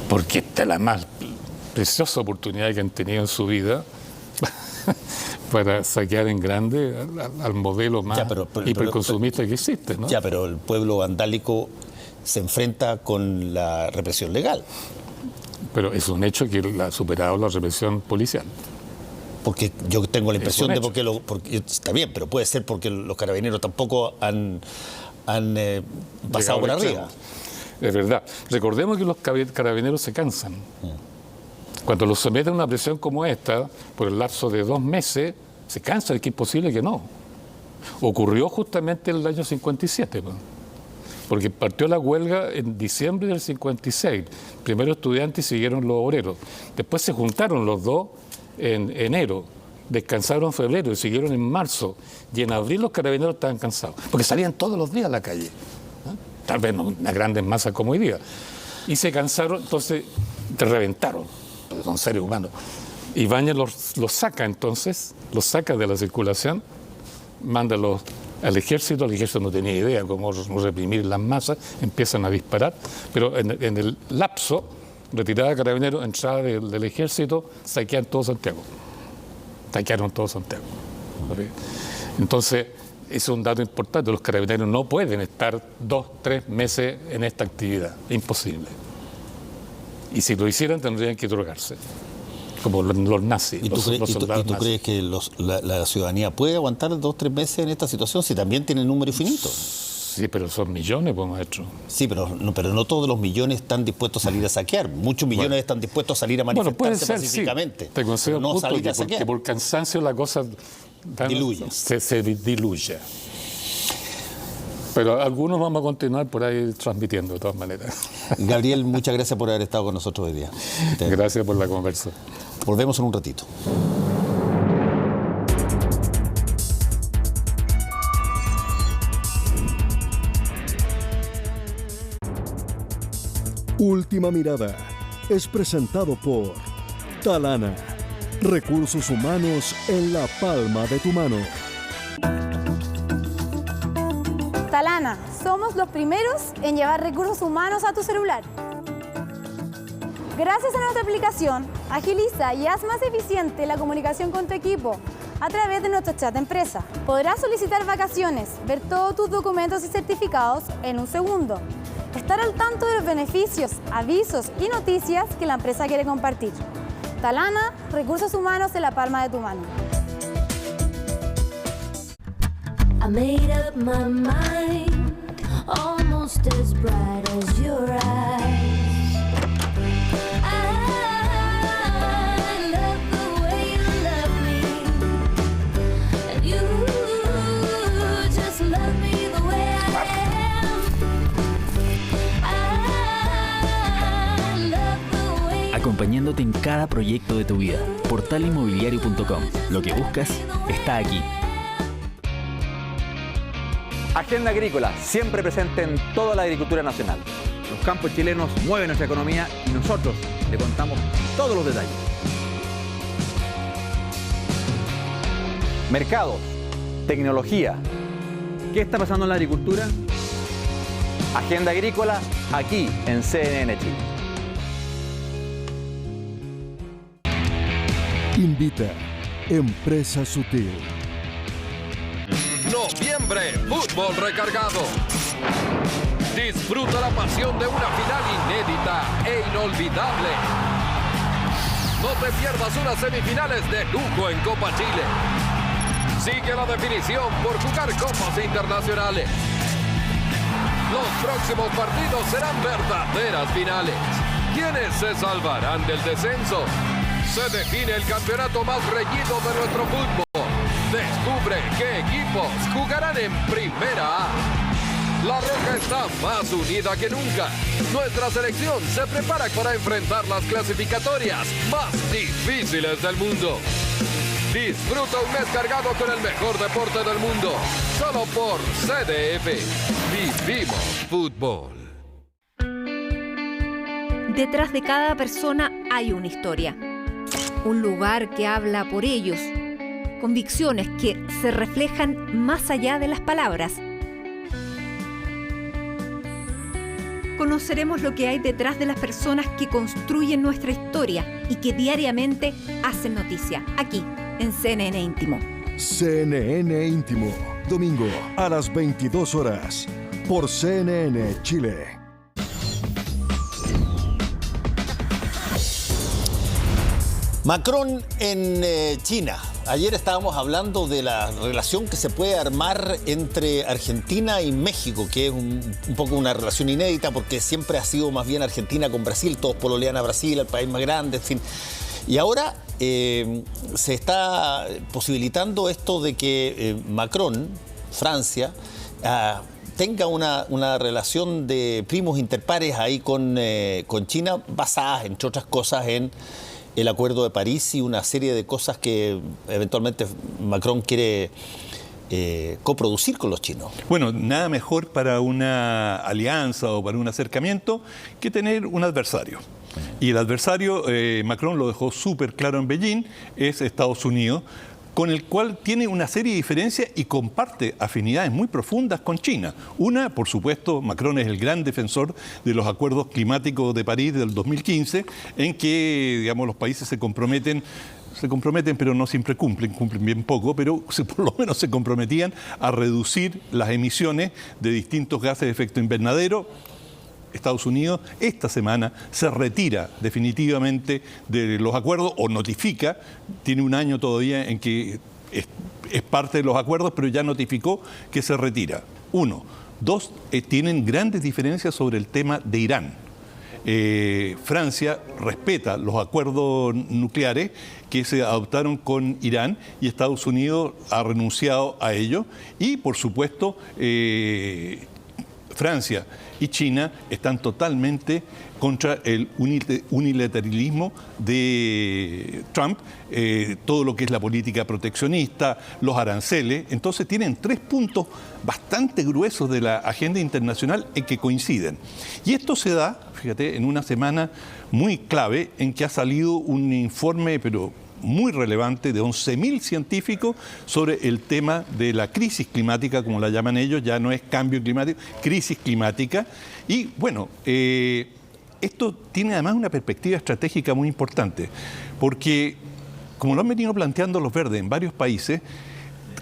[SPEAKER 1] Porque esta es la más preciosa oportunidad que han tenido en su vida para saquear en grande al modelo más hiperconsumista que existe, ¿no?
[SPEAKER 2] Ya, pero el pueblo vandálico se enfrenta con la represión legal.
[SPEAKER 1] Pero es un hecho que ha superado la represión policial.
[SPEAKER 2] Porque yo tengo la impresión de porque está bien, pero puede ser porque los carabineros tampoco han pasado por arriba.
[SPEAKER 1] Es verdad. Recordemos que los carabineros se cansan. Cuando los someten a una presión como esta, por el lapso de 2 meses, se cansan, es que es imposible que no. Ocurrió justamente en el año 57, porque partió la huelga en diciembre del 56. Primero estudiantes y siguieron los obreros. Después se juntaron los dos en enero, descansaron en febrero y siguieron en marzo. Y en abril los carabineros estaban cansados, porque salían todos los días a la calle, ¿no? Tal vez no una grandes masas como hoy día. Y se cansaron, entonces te reventaron, son seres humanos. Y Ibáñez los saca entonces, los saca de la circulación, manda al ejército no tenía idea cómo reprimir las masas, empiezan a disparar, pero en el lapso, retirada de carabineros, entrada del ejército, saquearon todo Santiago. Entonces, es un dato importante, los carabineros no pueden estar 2-3 meses en esta actividad, imposible. Y si lo hicieran tendrían que drogarse, como los nazis.
[SPEAKER 2] ¿Y tú crees que la ciudadanía puede aguantar 2-3 meses en esta situación si también tiene número infinito?
[SPEAKER 1] Sí, pero son millones, pues, maestro.
[SPEAKER 2] Sí, pero no todos los millones están dispuestos a salir a saquear. Muchos millones están dispuestos a salir a manifestarse pacíficamente.
[SPEAKER 1] Sí. Te concedo
[SPEAKER 2] no
[SPEAKER 1] punto,
[SPEAKER 2] salir a saquear.
[SPEAKER 1] Porque por cansancio la cosa se diluye. Pero algunos vamos a continuar por ahí transmitiendo de todas maneras.
[SPEAKER 2] Gabriel, muchas gracias por haber estado con nosotros hoy día.
[SPEAKER 1] Gracias por la conversa.
[SPEAKER 2] Volvemos en un ratito.
[SPEAKER 3] Última Mirada es presentado por Talana. Recursos humanos en la palma de tu mano.
[SPEAKER 4] Talana, somos los primeros en llevar recursos humanos a tu celular. Gracias a nuestra aplicación, agiliza y haz más eficiente la comunicación con tu equipo a través de nuestro chat de empresa. Podrás solicitar vacaciones, ver todos tus documentos y certificados en un segundo. Estar al tanto de los beneficios, avisos y noticias que la empresa quiere compartir. Talana, recursos humanos en la palma de tu mano.
[SPEAKER 5] I made up my mind, almost as bright as your eyes. I love the way you love me, and you just love me the way I am. I love the way.
[SPEAKER 6] Acompañándote en cada proyecto de tu vida. Portalinmobiliario.com. Lo que buscas está aquí.
[SPEAKER 7] Agenda Agrícola, siempre presente en toda la agricultura nacional. Los campos chilenos mueven nuestra economía y nosotros le contamos todos los detalles. Mercados, tecnología. ¿Qué está pasando en la agricultura? Agenda Agrícola, aquí en CNN Chile.
[SPEAKER 3] Invita Empresa Sutil.
[SPEAKER 8] Noviembre, fútbol recargado. Disfruta la pasión de una final inédita e inolvidable. No te pierdas unas semifinales de lujo en Copa Chile. Sigue la definición por jugar copas internacionales. Los próximos partidos serán verdaderas finales. ¿Quiénes se salvarán del descenso? Se define el campeonato más reñido de nuestro fútbol. Descubre qué equipos jugarán en Primera A. La Roja está más unida que nunca. Nuestra selección se prepara para enfrentar las clasificatorias más difíciles del mundo. Disfruta un mes cargado con el mejor deporte del mundo. Solo por CDF. Vivimos fútbol.
[SPEAKER 9] Detrás de cada persona hay una historia. Un lugar que habla por ellos. Convicciones que se reflejan más allá de las palabras. Conoceremos lo que hay detrás de las personas que construyen nuestra historia y que diariamente hacen noticia, aquí, en CNN Íntimo.
[SPEAKER 3] CNN Íntimo, domingo a las 22 horas, por CNN Chile.
[SPEAKER 2] Macron en China. Ayer estábamos hablando de la relación que se puede armar entre Argentina y México, que es un poco una relación inédita porque siempre ha sido más bien Argentina con Brasil, todos pololean a Brasil, el país más grande, en fin. Y ahora se está posibilitando esto de que Macron, Francia, tenga una relación de primos interpares ahí con China, basadas, entre otras cosas, en el Acuerdo de París y una serie de cosas que eventualmente Macron quiere coproducir con los chinos.
[SPEAKER 10] Bueno, nada mejor para una alianza o para un acercamiento que tener un adversario. Y el adversario, Macron lo dejó súper claro en Beijing, es Estados Unidos, con el cual tiene una serie de diferencias y comparte afinidades muy profundas con China. Una, por supuesto, Macron es el gran defensor de los acuerdos climáticos de París del 2015, en que, digamos, los países se comprometen, pero no siempre cumplen bien poco, pero por lo menos se comprometían a reducir las emisiones de distintos gases de efecto invernadero. Estados Unidos esta semana se retira definitivamente de los acuerdos o notifica, tiene un año todavía en que es parte de los acuerdos, pero ya notificó que se retira. Uno. Dos, tienen grandes diferencias sobre el tema de Irán. Francia respeta los acuerdos nucleares que se adoptaron con Irán y Estados Unidos ha renunciado a ello y, por supuesto, Francia y China están totalmente contra el unilateralismo de Trump, todo lo que es la política proteccionista, los aranceles. Entonces tienen 3 puntos bastante gruesos de la agenda internacional en que coinciden. Y esto se da, fíjate, en una semana muy clave en que ha salido un informe, pero muy relevante, de 11.000 científicos sobre el tema de la crisis climática, como la llaman ellos, ya no es cambio climático, crisis climática. Y bueno, esto tiene además una perspectiva estratégica muy importante, porque como lo han venido planteando los verdes en varios países,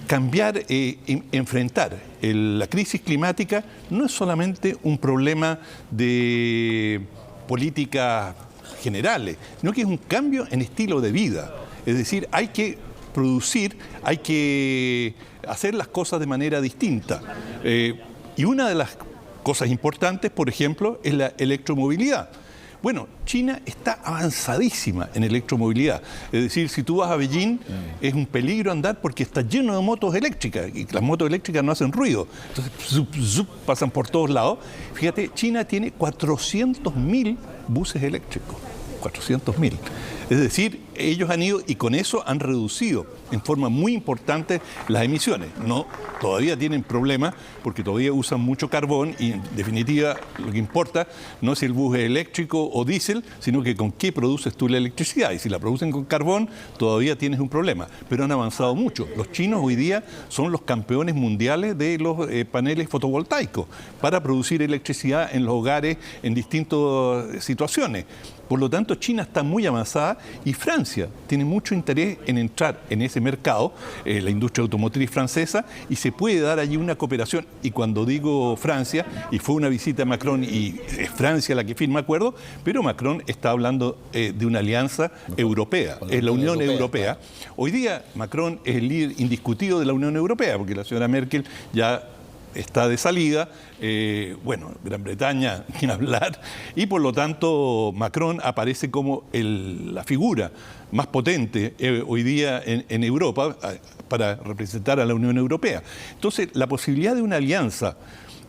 [SPEAKER 10] cambiar, enfrentar la crisis climática no es solamente un problema de políticas generales, sino que es un cambio en estilo de vida. Es decir, hay que producir, hay que hacer las cosas de manera distinta. Y una de las cosas importantes, por ejemplo, es la electromovilidad. Bueno, China está avanzadísima en electromovilidad. Es decir, si tú vas a Beijing, es un peligro andar porque está lleno de motos eléctricas y las motos eléctricas no hacen ruido. Entonces, zup, zup, pasan por todos lados. Fíjate, China tiene 400.000 buses eléctricos. 400.000. Es decir, ellos han ido y con eso han reducido en forma muy importante las emisiones. No, todavía tienen problemas porque todavía usan mucho carbón y en definitiva lo que importa no es si el bus es eléctrico o diésel, sino que con qué produces tú la electricidad. Y si la producen con carbón, todavía tienes un problema. Pero han avanzado mucho. Los chinos hoy día son los campeones mundiales de los paneles fotovoltaicos para producir electricidad en los hogares en distintas situaciones. Por lo tanto, China está muy avanzada y Francia tiene mucho interés en entrar en ese mercado, la industria automotriz francesa, y se puede dar allí una cooperación. Y cuando digo Francia, y fue una visita a Macron y es Francia la que firma acuerdo, pero Macron está hablando de una alianza europea, es la Unión Europea. Hoy día Macron es el líder indiscutido de la Unión Europea, porque la señora Merkel ya está de salida, bueno, Gran Bretaña, sin hablar, y por lo tanto Macron aparece como la figura más potente hoy día en Europa para representar a la Unión Europea. Entonces, la posibilidad de una alianza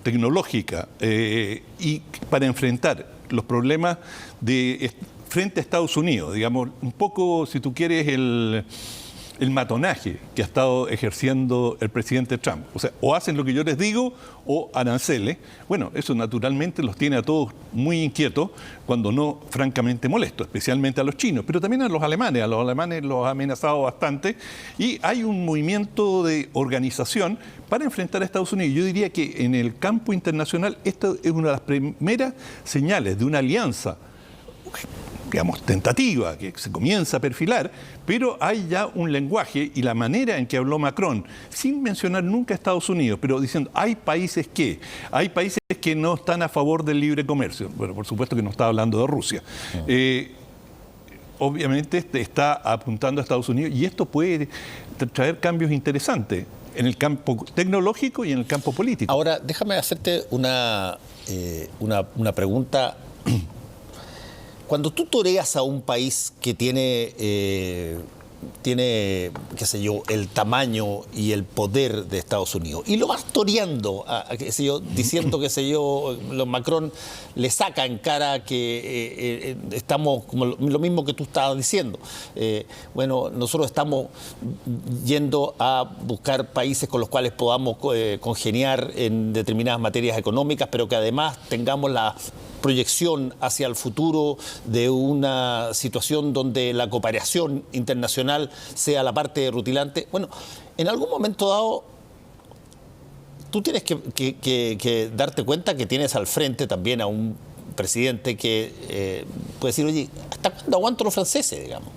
[SPEAKER 10] tecnológica y para enfrentar los problemas frente a Estados Unidos, digamos, un poco, si tú quieres, el matonaje que ha estado ejerciendo el presidente Trump. O sea, o hacen lo que yo les digo o aranceles. Bueno, eso naturalmente los tiene a todos muy inquietos, cuando no francamente molestos, especialmente a los chinos, pero también a los alemanes. A los alemanes los ha amenazado bastante y hay un movimiento de organización para enfrentar a Estados Unidos. Yo diría que en el campo internacional esta es una de las primeras señales de una alianza, digamos, tentativa, que se comienza a perfilar, pero hay ya un lenguaje y la manera en que habló Macron, sin mencionar nunca a Estados Unidos, pero diciendo, hay países que no están a favor del libre comercio. Bueno, por supuesto que no está hablando de Rusia. Obviamente está apuntando a Estados Unidos y esto puede traer cambios interesantes en el campo tecnológico y en el campo político.
[SPEAKER 2] Ahora, déjame hacerte una pregunta. Cuando tú toreas a un país que tiene, qué sé yo, el tamaño y el poder de Estados Unidos, y lo vas toreando, qué sé yo, diciendo, qué sé yo, Macron le saca en cara que estamos, como lo mismo que tú estabas diciendo, bueno, nosotros estamos yendo a buscar países con los cuales podamos congeniar en determinadas materias económicas, pero que además tengamos la proyección hacia el futuro de una situación donde la cooperación internacional sea la parte rutilante. Bueno, en algún momento dado, tú tienes que darte cuenta que tienes al frente también a un presidente que puede decir, oye, ¿hasta cuándo aguanto los franceses, digamos?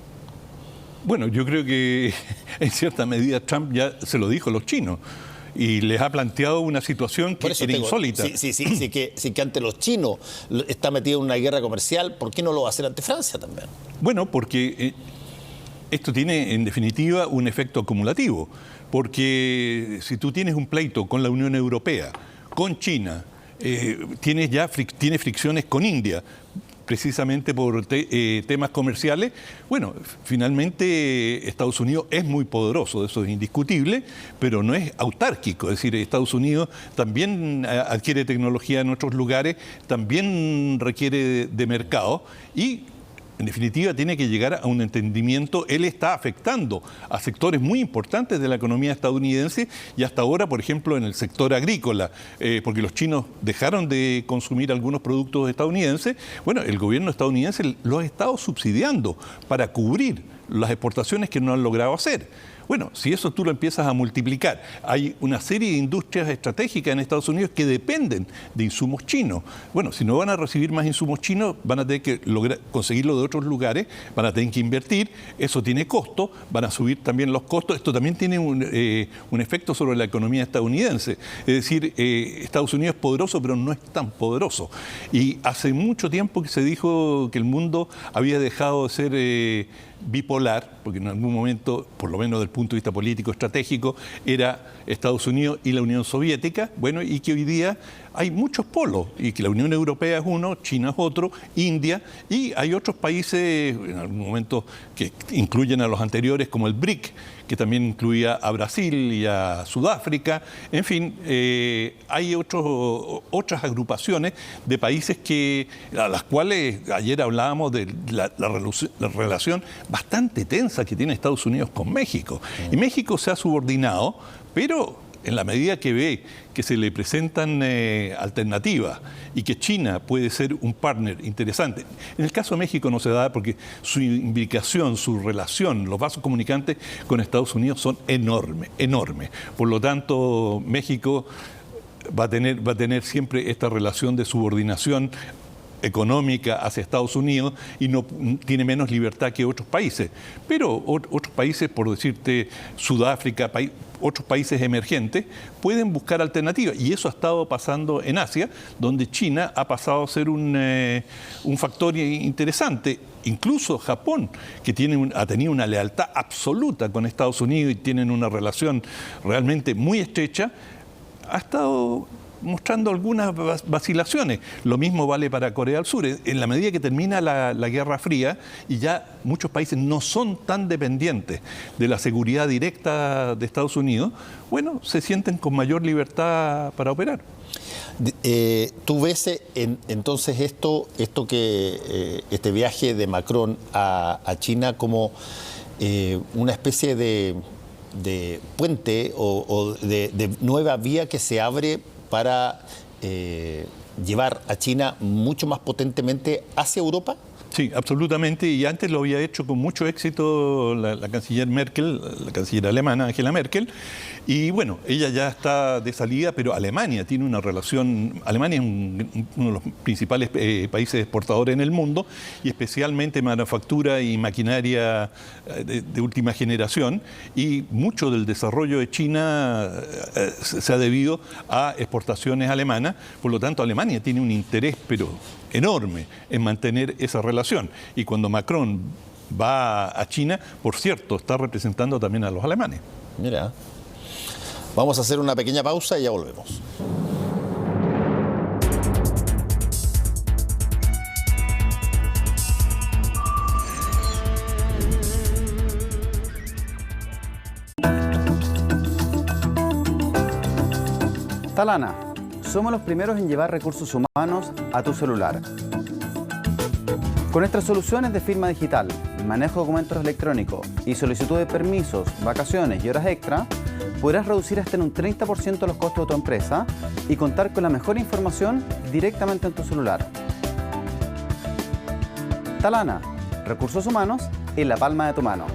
[SPEAKER 10] Bueno, yo creo que en cierta medida Trump ya se lo dijo a los chinos. Y les ha planteado una situación que era insólita.
[SPEAKER 2] Sí, que ante los chinos está metido en una guerra comercial, ¿por qué no lo va a hacer ante Francia también?
[SPEAKER 10] Bueno, porque esto tiene en definitiva un efecto acumulativo. Porque si tú tienes un pleito con la Unión Europea, con China, tiene fricciones con India, precisamente por temas comerciales. Bueno, finalmente Estados Unidos es muy poderoso, eso es indiscutible, pero no es autárquico. Es decir, Estados Unidos también adquiere tecnología en otros lugares, también requiere de mercado y, en definitiva, tiene que llegar a un entendimiento. Él está afectando a sectores muy importantes de la economía estadounidense y hasta ahora, por ejemplo, en el sector agrícola, porque los chinos dejaron de consumir algunos productos estadounidenses. Bueno, el gobierno estadounidense los ha estado subsidiando para cubrir las exportaciones que no han logrado hacer. Bueno, si eso tú lo empiezas a multiplicar, hay una serie de industrias estratégicas en Estados Unidos que dependen de insumos chinos. Bueno, si no van a recibir más insumos chinos, van a tener que conseguirlo de otros lugares, van a tener que invertir, eso tiene costo, van a subir también los costos. Esto también tiene un efecto sobre la economía estadounidense. Es decir, Estados Unidos es poderoso, pero no es tan poderoso. Y hace mucho tiempo que se dijo que el mundo había dejado de ser bipolar, porque en algún momento, por lo menos desde el punto de vista político estratégico, era Estados Unidos y la Unión Soviética, bueno, y que hoy día hay muchos polos, y que la Unión Europea es uno, China es otro, India, y hay otros países, en algún momento, que incluyen a los anteriores, como el BRIC, que también incluía a Brasil y a Sudáfrica. En fin, hay otras agrupaciones de países a las cuales ayer hablábamos de la relación bastante tensa que tiene Estados Unidos con México. Y México se ha subordinado, pero en la medida que ve que se le presentan alternativas y que China puede ser un partner interesante. En el caso de México no se da porque su implicación, su relación, los vasos comunicantes con Estados Unidos son enormes. Por lo tanto, México va a tener siempre esta relación de subordinación económica hacia Estados Unidos y no tiene menos libertad que otros países. Pero otros países, por decirte Sudáfrica, otros países emergentes, pueden buscar alternativas. Y eso ha estado pasando en Asia, donde China ha pasado a ser un factor interesante. Incluso Japón, que ha tenido una lealtad absoluta con Estados Unidos y tienen una relación realmente muy estrecha, ha estado mostrando algunas vacilaciones. Lo mismo vale para Corea del Sur. En la medida que termina la Guerra Fría y ya muchos países no son tan dependientes de la seguridad directa de Estados Unidos, bueno, se sienten con mayor libertad para operar.
[SPEAKER 2] ¿Tú ves entonces este viaje de Macron a China como una especie de puente o de nueva vía que se abre para llevar a China mucho más potentemente hacia Europa?
[SPEAKER 10] Sí, absolutamente, y antes lo había hecho con mucho éxito la canciller Merkel, la canciller alemana Angela Merkel, y bueno, ella ya está de salida, pero Alemania tiene una relación, Alemania es uno de los principales países exportadores en el mundo, y especialmente manufactura y maquinaria de última generación, y mucho del desarrollo de China se ha debido a exportaciones alemanas, por lo tanto Alemania tiene un interés, pero enorme, en mantener esa relación. Y cuando Macron va a China, por cierto, está representando también a los alemanes.
[SPEAKER 2] Mira, vamos a hacer una pequeña pausa y ya volvemos.
[SPEAKER 11] Talana, somos los primeros en llevar recursos humanos a tu celular. Con nuestras soluciones de firma digital, manejo de documentos electrónicos y solicitud de permisos, vacaciones y horas extra, podrás reducir hasta en un 30% los costos de tu empresa y contar con la mejor información directamente en tu celular. Talana, recursos humanos en la palma de tu mano.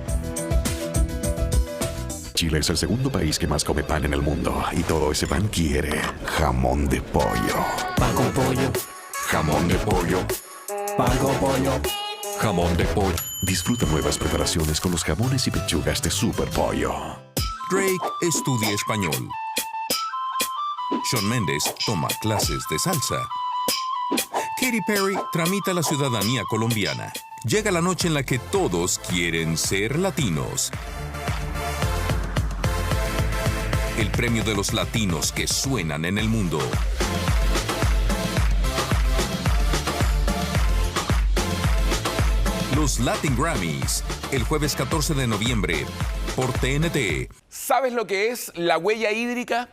[SPEAKER 12] Chile es el segundo país que más come pan en el mundo y todo ese pan quiere jamón de pollo.
[SPEAKER 13] Pan con pollo.
[SPEAKER 12] Jamón de pollo.
[SPEAKER 13] Pan con pollo.
[SPEAKER 12] Jamón de pollo. Disfruta nuevas preparaciones con los jamones y pechugas de Super Pollo.
[SPEAKER 14] Drake estudia español. Shawn Mendes toma clases de salsa. Katy Perry tramita la ciudadanía colombiana. Llega la noche en la que todos quieren ser latinos. El premio de los latinos que suenan en el mundo. Los Latin Grammys, el jueves 14 de noviembre, por TNT.
[SPEAKER 15] ¿Sabes lo que es la huella hídrica?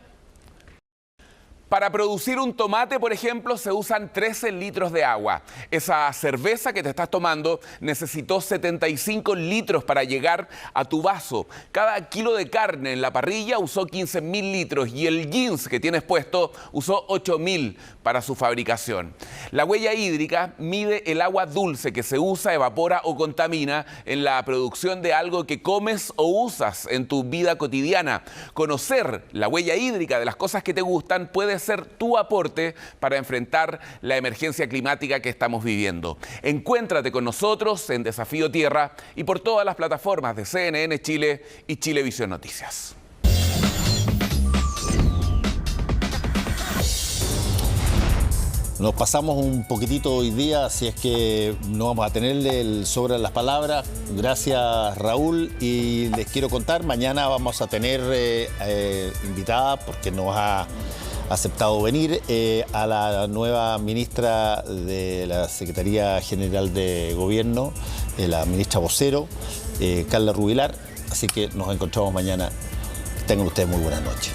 [SPEAKER 15] Para producir un tomate, por ejemplo, se usan 13 litros de agua. Esa cerveza que te estás tomando necesitó 75 litros para llegar a tu vaso. Cada kilo de carne en la parrilla usó 15.000 litros y el jeans que tienes puesto usó 8.000 para su fabricación. La huella hídrica mide el agua dulce que se usa, evapora o contamina en la producción de algo que comes o usas en tu vida cotidiana. Conocer la huella hídrica de las cosas que te gustan puede ser tu aporte para enfrentar la emergencia climática que estamos viviendo. Encuéntrate con nosotros en Desafío Tierra y por todas las plataformas de CNN Chile y Chilevisión Noticias.
[SPEAKER 2] Nos pasamos un poquitito hoy día, así es que no vamos a tenerle el sobre las palabras. Gracias, Raúl. Y les quiero contar, mañana vamos a tener invitada, porque nos ha aceptado venir, a la nueva ministra de la Secretaría General de Gobierno, la ministra vocero, Carla Rubilar. Así que nos encontramos mañana. Tengan ustedes muy buenas noches.